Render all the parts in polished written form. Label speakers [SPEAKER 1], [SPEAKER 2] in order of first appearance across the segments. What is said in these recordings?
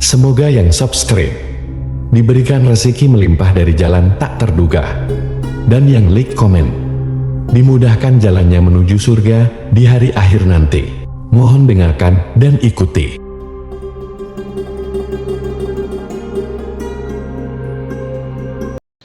[SPEAKER 1] Semoga yang subscribe diberikan rezeki melimpah dari jalan tak terduga, dan yang like komen dimudahkan jalannya menuju surga di hari akhir nanti. Mohon dengarkan dan ikuti.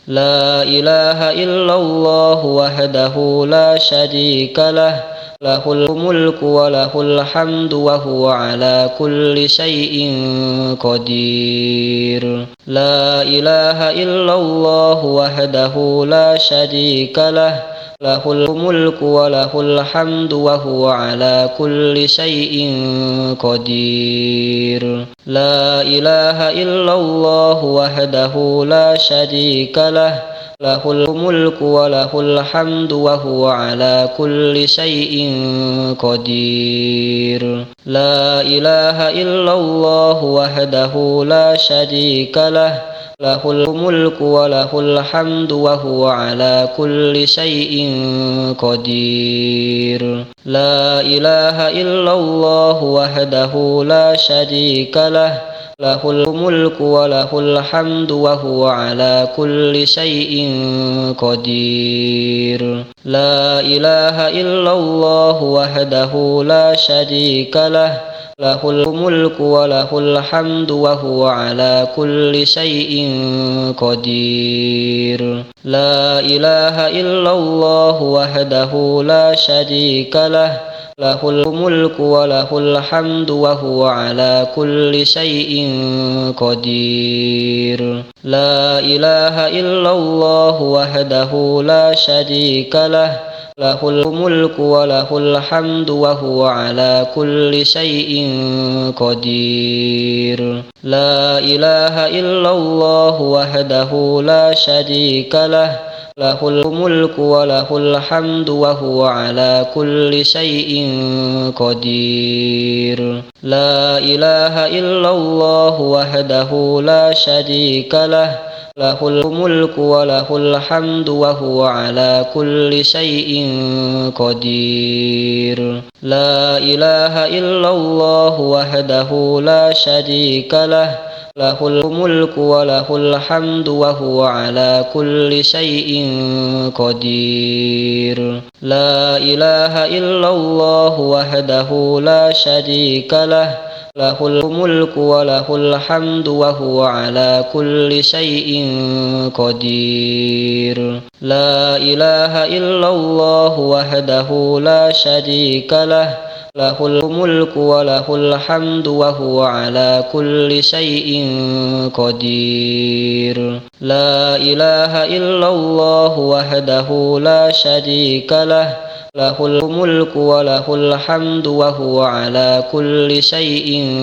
[SPEAKER 2] La ilaha illallah wahdahu la syarika lah, lahul mulku wa lahul hamdu wa huwa ala kulli syai'in qadir. La ilaha illallah wahdahu la syarika lah, lahul mulku wa lahul hamdu wa huwa ala kulli syai'in qadir. La ilaha illallah wahdahu la syarika lah, lahul mulku wa lahul hamdu wa huwa ala kulli syai'in qadir. La ilaha illallah wahdahu la syarika lah, lahul mulku wa lahul hamdu wa huwa ala kulli syai'in qadir. La ilaha illallah wahdahu la syarika lah, lahul mulku wa lahul hamdu wa huwa ala kulli syai'in qadir. La ilaha illallah wahdahu la syarika lah, lahul mulku wa lahul hamdu wa huwa ala kulli syai'in qadir. La ilaha illallah wahdahu la syarika lah, lahul mulku wa lahul hamdu wa huwa ala kulli syai'in qadir. La ilaha illallah wahdahu la syarika lah, lahul mulku wa lahul hamdu wa huwa ala kulli syai'in qadir. La ilaha illallah wahdahu la syarika lah, lahul mulku wa lahul hamdu wa huwa ala kulli syai'in qadir. La ilaha illallah wahdahu la syarika lah, lahul mulku wa lahul hamdu wa huwa ala kulli syai'in qadir. La ilaha illallah wahdahu la syarika lah, lahul mulku wa lahul hamdu wa huwa ala kulli syai'in qadir. La ilaha illallah wahdahu la syarika lah, lahul mulku wa lahul hamdu wa huwa ala kulli syai'in qadir. La ilaha illallah wahdahu la syarika lah, lahul mulku wa lahul hamdu wa huwa ala kulli syai'in qadir. La ilaha illallah wahdahu la syarika lah, lahul mulku wa lahul hamdu wa huwa ala kulli syai'in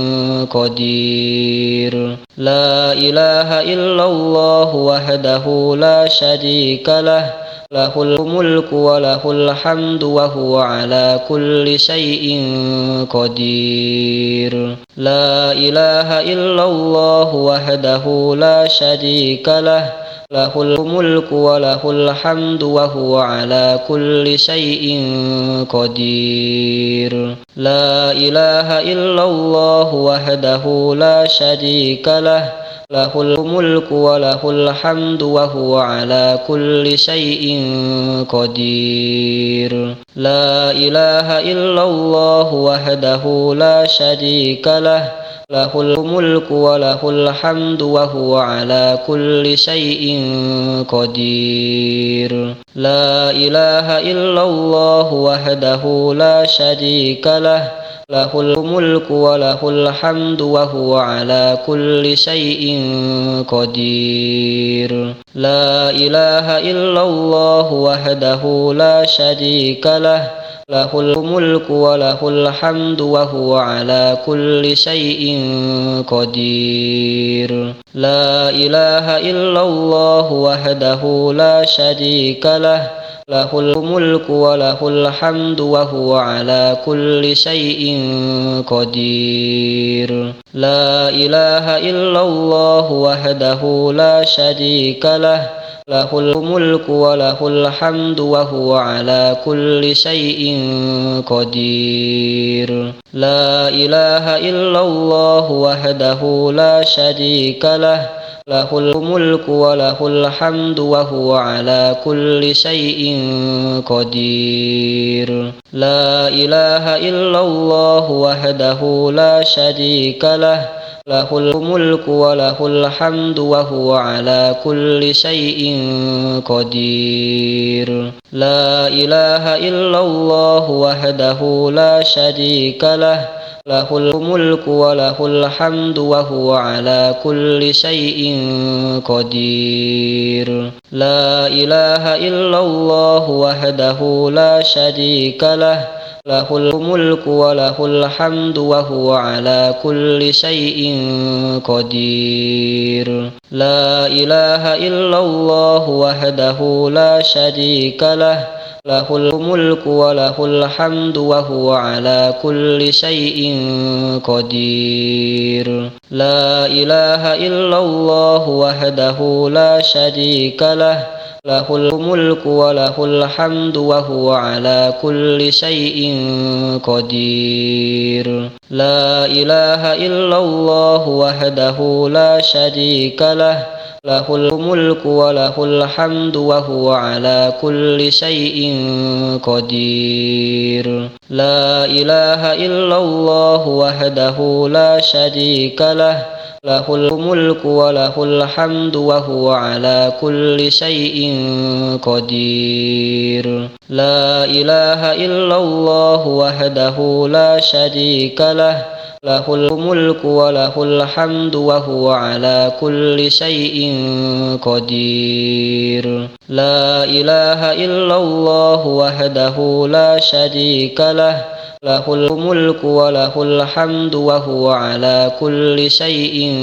[SPEAKER 2] qadir. La ilaha illallah wahdahu la syarika lah, lahul mulku wa lahul hamdu wa huwa ala kulli syai'in qadir. La ilaha illallah wahdahu la syarika lah, lahul mulku wa lahul hamdu wa huwa ala kulli syai'in qadir. La ilaha illallah wahdahu la syarika lah, lahul mulku wa lahul hamdu wa huwa ala kulli syai'in qadir. La ilaha illallah wahdahu la syarika lah, lahul mulku wa lahul hamdu wa huwa ala kulli syai'in qadir. La ilaha illallah wahdahu la syarika lah, lahul mulku wa lahul hamdu wa huwa ala kulli syai'in qadir. La ilaha illallah wahdahu la syarika lah, lahul mulku wa lahul hamdu wa huwa ala kulli syai'in qadir. La ilaha illallah wahdahu la syarika lah, lahul mulku wa lahul hamdu wa huwa ala kulli syai'in qadir. La ilaha illallah wahdahu la syarika lah, lahul mulku wa lahul hamdu wa huwa ala kulli syai'in qadir. La ilaha illallah wahdahu la syarika lah, lahul mulku wa lahul hamdu wa huwa ala kulli syai'in qadir. La ilaha illallah wahdahu la syarika lah, lahul mulku wa lahul hamdu wa huwa ala kulli syai'in qadir. La ilaha illallah wahdahu la syarika lah, lahul mulku wa lahul hamdu wa huwa ala kulli syai'in qadir. La ilaha illallah wahdahu la syarika lah, lahul mulku wa lahul hamdu wa huwa ala kulli syai'in qadir. La ilaha illallah wahdahu la syarika lah, lahul mulku wa lahul hamdu wa huwa ala kulli syai'in qadir. La ilaha illallah wahdahu la syarika lah, lahul mulku wa lahul hamdu wa huwa ala kulli syai'in qadir. La ilaha illallah wahdahu la syarika lah, lahul mulku wa lahul hamdu wa huwa ala kulli syai'in qadir. La ilaha illallah wahdahu la syarika lah, lahul mulku wa lahul hamdu wa huwa ala kulli syai'in qadir. La ilaha illallah wahdahu la syarika lah, lahul mulku wa lahul hamdu wa huwa ala kulli syai'in qadir. La ilaha illallah wahdahu la syarika lah, lahul mulku wa lahul hamdu wa huwa ala kulli syai'in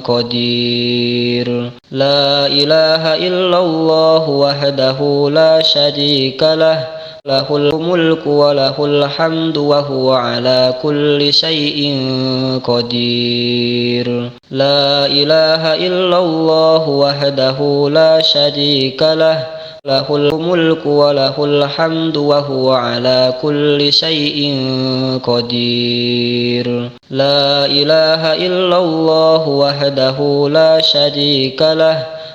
[SPEAKER 2] qadir. La ilaha illallah wahdahu la syarika lah, lahul mulku wa lahul hamdu wa huwa ala kulli syai'in qadir. La ilaha illallah wahdahu la syarika lah, lahul mulku wa lahul hamdu wa huwa ala kulli syai'in qadir. La ilaha illallah wahdahu la syarika lah,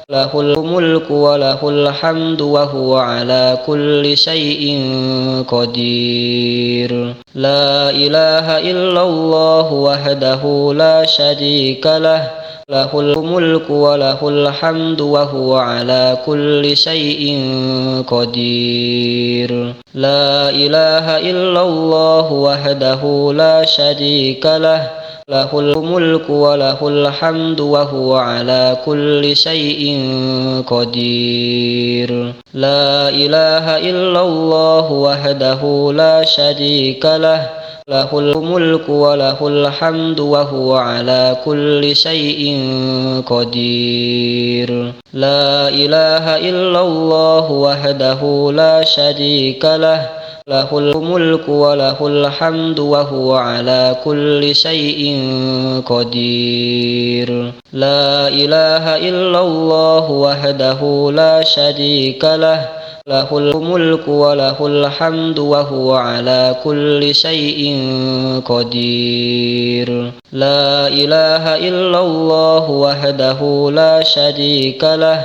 [SPEAKER 2] lahul mulku wa lahul hamdu wa huwa ala kulli syai'in qadir. La ilaha illallah wahdahu la syarika lah, lahul mulku wa lahul hamdu wa huwa ala kulli syai'in qadir. La ilaha illallah wahdahu la syarika lah, lahul mulku wa lahul hamdu wa huwa ala kulli syai'in qadir. La ilaha illallah wahdahu la syarika lah, lahul mulku wa lahul hamdu wa huwa ala kulli syai'in qadir. La ilaha illallah wahdahu la syarika lah, lahul mulku wa lahul hamdu wa huwa ala kulli syai'in qadir. La ilaha illallah wahdahu la syarika lah, lahul mulku wa lahul hamdu wa huwa ala kulli syai'in qadir. La ilaha illallah wahdahu la syarika lah,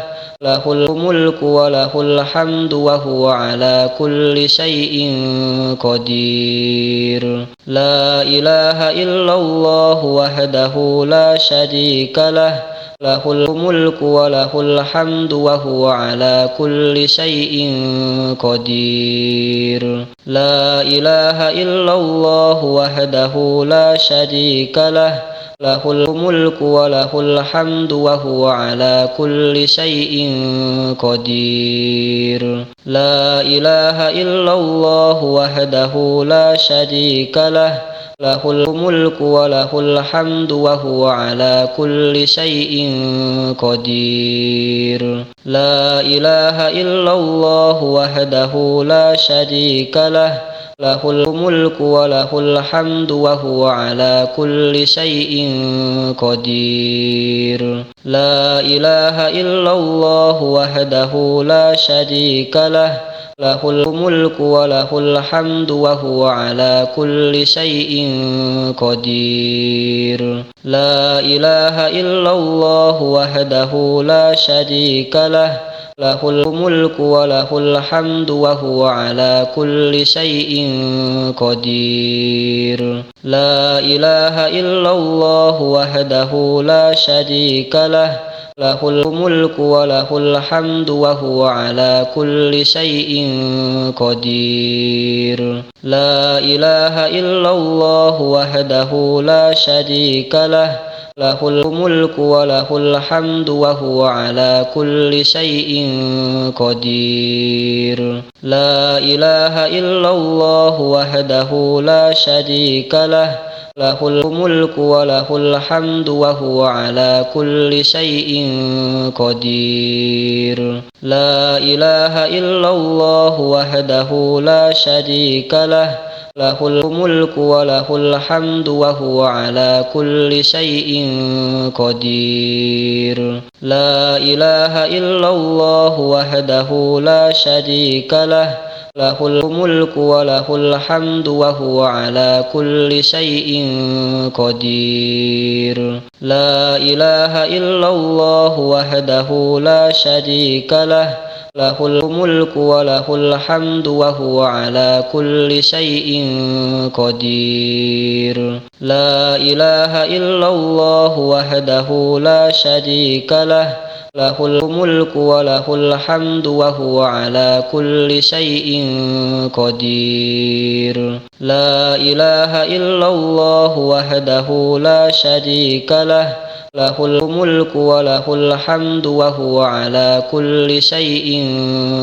[SPEAKER 2] lahul mulku wa lahul hamdu wa huwa ala kulli syai'in qadir. La ilaha illallah wahdahu la syarika lah, lahul mulku wa lahul hamdu wa huwa ala kulli syai'in qadir. La ilaha illallah wahdahu la syarika lah, lahul mulku wa lahul hamdu wa huwa ala kulli syai'in qadir. La ilaha illallah wahdahu la syarika lah, lahul mulku wa lahul hamdu wa huwa ala kulli syai'in qadir. La ilaha illallah wahdahu la syarika lah, lahul mulku wa lahul hamdu wa huwa ala kulli syai'in qadir. La ilaha illallah wahdahu la syarika lah, lahul mulku wa lahul hamdu wa huwa ala kulli syai'in qadir. La ilaha illallah wahdahu la syarika lah, lahul mulku wa lahul hamdu wa huwa ala kulli syai'in qadir. La ilaha illallah wahdahu la syarika lah, lahul mulku wa lahul hamdu wa huwa ala kulli syai'in qadir. La ilaha illallah wahdahu la syarika lah, lahul mulku wa lahul hamdu wa huwa ala kulli syai'in qadir. La ilaha illallah wahdahu la syarika lah, lahul mulku wa lahul hamdu wa huwa ala kulli syai'in qadir. La ilaha illallah wahdahu la syarika lah, lahul mulku wa lahul hamdu wa huwa ala kulli syai'in qadir. La ilaha illallah wahdahu la syarika lah, lahul mulku wa lahul hamdu wa huwa ala kulli syai'in qadir. La ilaha illallah wahdahu la syarika lah, lahul mulku wa lahul hamdu wa huwa ala kulli syai'in qadir. La ilaha illallah wahdahu la syarika lah, lahul mulku wa lahul hamdu wa huwa ala kulli syai'in qadir. La ilaha illallah wahdahu la syarika lah, lahul mulku wa lahul hamdu wa huwa ala kulli syai'in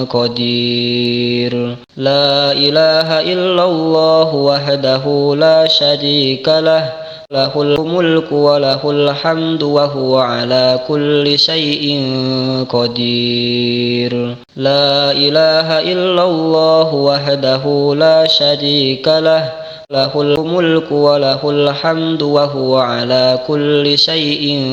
[SPEAKER 2] qadir. La ilaha illallah wahdahu la syarika lah, lahul mulku wa lahul hamdu wa huwa ala kulli syai'in qadir. La ilaha illallah wahdahu la syarika lah, lahul mulku wa lahul hamdu wa huwa ala kulli syai'in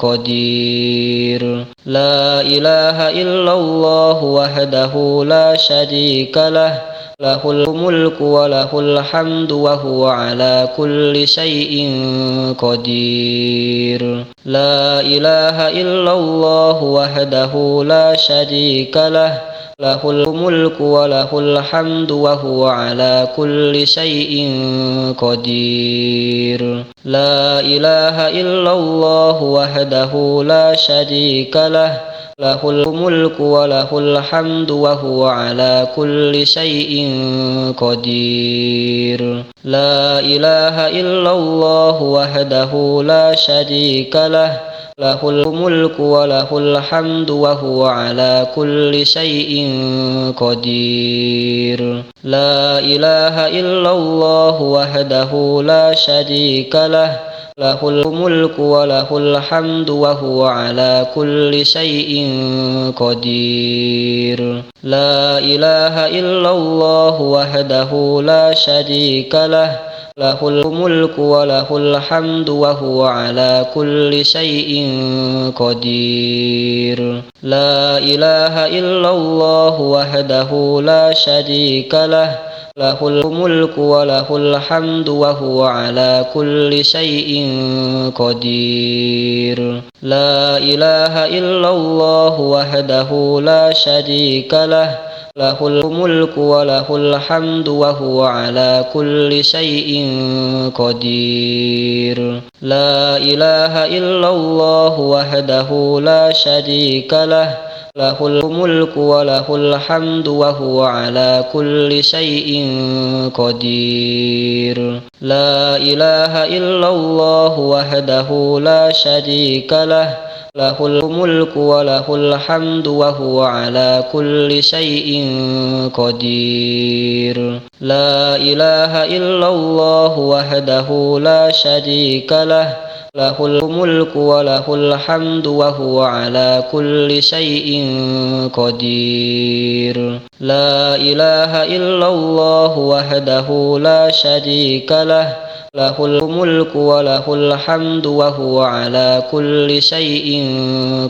[SPEAKER 2] qadir. La ilaha illallah wahdahu la syarika lah, lahul mulku wa lahul hamdu wa huwa ala kulli syai'in qadir. La ilaha illallah wahdahu la syarika lah, lahul mulku wa lahul hamdu wa huwa ala kulli syai'in qadir. La ilaha illallah wahdahu la syarika lah, lahul mulku wa lahul hamdu wa huwa ala kulli syai'in qadir. La ilaha illallah wahdahu la syarika lah, lahul mulku wa lahul hamdu wa huwa ala kulli syai'in qadir. La ilaha illallah wahdahu la syarika lah, lahul mulku wa lahul hamdu wa huwa ala kulli syai'in qadir. La ilaha illallah wahdahu la syarika lah, lahul mulku wa lahul hamdu wa huwa ala kulli syai'in qadir. La ilaha illallah wahdahu la syarika lah, lahul mulku wa lahul hamdu wa huwa ala kulli syai'in qadir. La ilaha illallah wahdahu la syarika lah, lahul mulku wa lahul hamdu wa huwa ala kulli syai'in qadir. La ilaha illallah wahdahu la syarika lah, lahul mulku wa lahul hamdu wa huwa ala kulli syai'in qadir. La ilaha illallah wahdahu la syarika lah, lahul mulku wa lahul hamdu wa huwa ala kulli syai'in qadir. La ilaha illallah wahdahu la syarika lah, له الملك وله الحمد وهو على كل شيء قدير لا إله إلا الله وحده لا شريك له له الملك وله الحمد وهو على كل شيء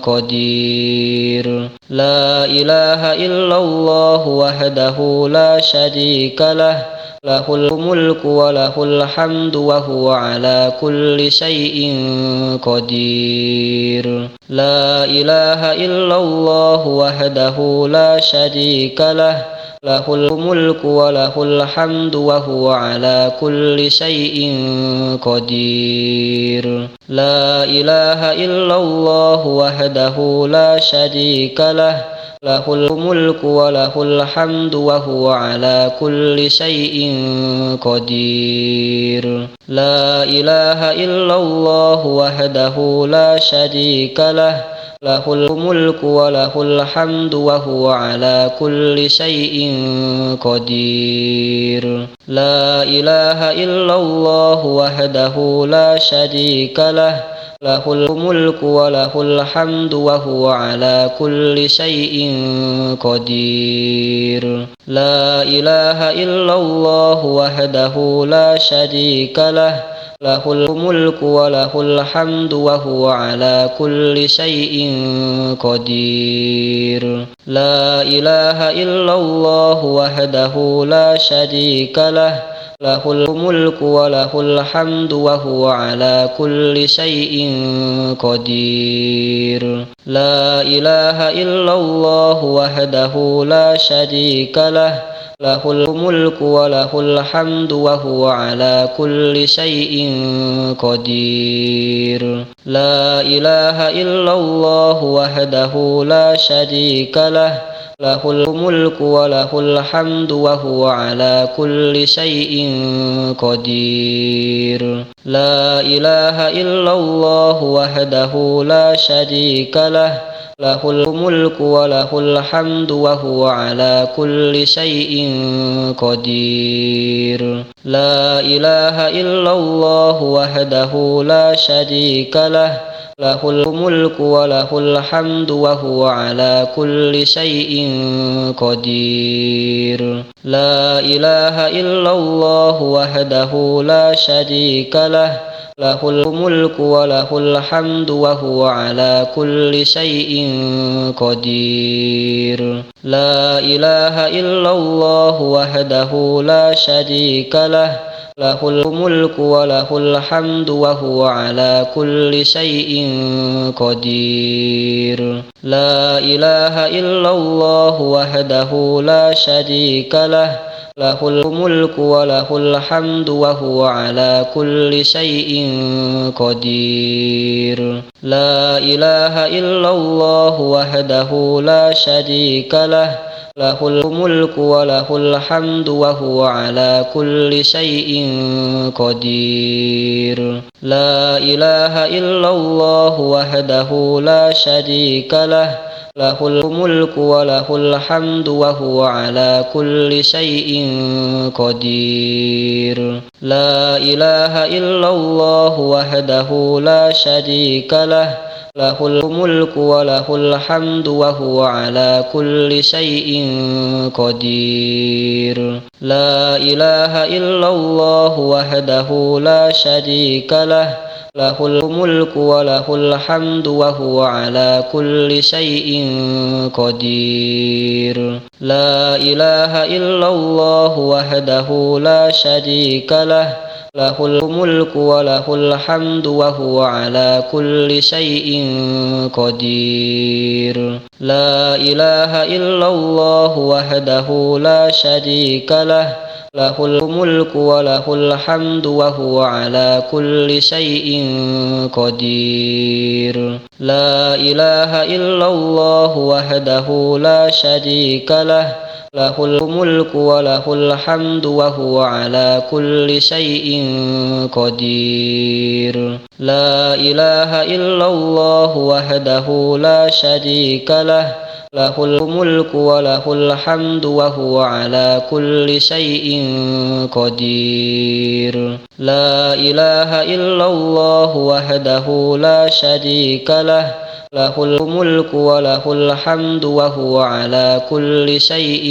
[SPEAKER 2] قدير لا إله إلا الله وحده لا شريك له له الملك وله الحمد وهو على كل شيء قدير لا إله إلا الله وحده لا شريك له له الملك وله الحمد وهو على كل شيء قدير لا إله إلا الله وحده لا شريك له له الملك وله الحمد وهو على كل شيء قدير لا إله إلا الله وحده لا شريك له له الملك وله الحمد وهو على كل شيء قدير لا إله إلا الله وحده لا شريك له له الملك وله الحمد وهو على كل شيء قدير لا إله إلا الله وحده لا شريك له له الملك وله الحمد وهو على كل شيء قدير لا إله إلا الله وحده لا شريك له له الملك وله الحمد وهو على كل شيء قدير لا إله إلا الله وحده لا شريك له له الملك وله الحمد وهو على كل شيء قدير لا إله إلا الله وحده لا شريك له له الملك وله الحمد وهو على كل شيء قدير لا إله إلا الله وحده لا شريك له له الملك وله الحمد وهو على كل شيء قدير لا إله إلا الله وحده لا شريك له له الملك وله الحمد وهو على كل شيء قدير لا إله إلا الله وحده لا شريك له له الملك وله الحمد وهو على كل شيء قدير لا إله إلا الله وحده لا شريك له له الملك وله الحمد وهو على كل شيء قدير لا إله إلا الله وحده لا شريك له له الملك وله الحمد وهو على كل شيء قدير لا إله إلا الله وحده لا شريك له له الملك وله الحمد وهو على كل شيء قدير لا إله إلا الله وحده لا شريك له له الملك وله الحمد وهو على كل شيء قدير لا إله إلا الله وحده لا شريك له له الملك وله الحمد وهو على كل شيء قدير لا إله إلا الله وحده لا شريك له له الملك وله الحمد وهو على كل شيء قدير لا إله إلا الله وحده لا شريك له له الملك وله الحمد وهو على كل شيء قدير لا إله إلا الله وحده لا شريك له له الملك وله الحمد وهو على كل شيء قدير لا إله إلا الله وحده لا شريك له له الملك وله الحمد وهو على كل شيء قدير. لا إله إلا الله وحده لا شريك له له الملك وله الحمد وهو على كل شيء قدير. لا إله إلا الله وحده لا شريك له له الملك وله الحمد وهو على كل شيء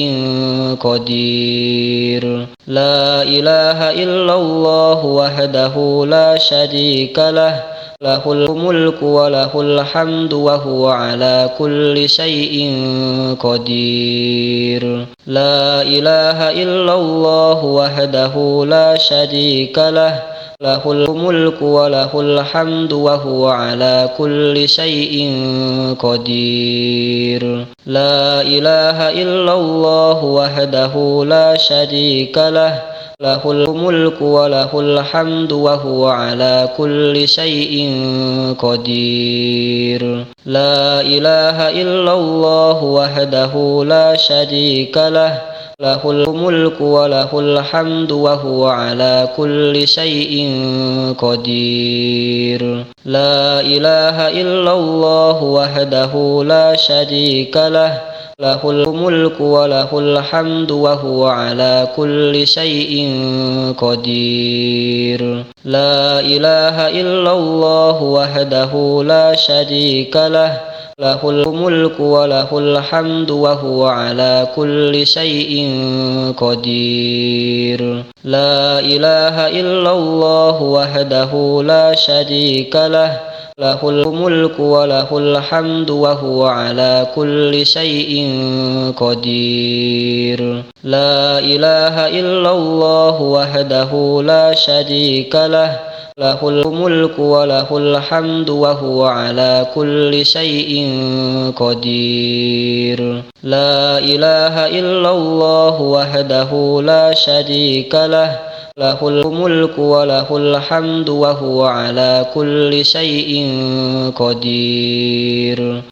[SPEAKER 2] قدير. لا إله إلا الله وحده لا شريك له له الملك وله الحمد وهو على كل شيء قدير. لا إله إلا الله وحده لا شريك له له الملك وله الحمد وهو على كل شيء قدير. لا إله إلا الله وحده لا شريك له له الملك وله الحمد وهو على كل شيء قدير. لا إله إلا الله وحده لا شريك له له الملك وله الحمد وهو على كل شيء قدير. لا إله إلا الله وحده لا شريك له له الملك وله الحمد وهو على كل شيء قدير. لا إله إلا الله وحده لا شريك له له الملك وله الحمد وهو على كل شيء قدير. لا إله إلا الله وحده لا شريك له له الملك وله الحمد وهو على كل شيء قدير. لا إله إلا الله وحده لا شريك له له الملك وله الحمد وهو على كل شيء قدير. لا إله إلا الله وحده لا شريك له له الملك وله الحمد وهو على كل شيء قدير.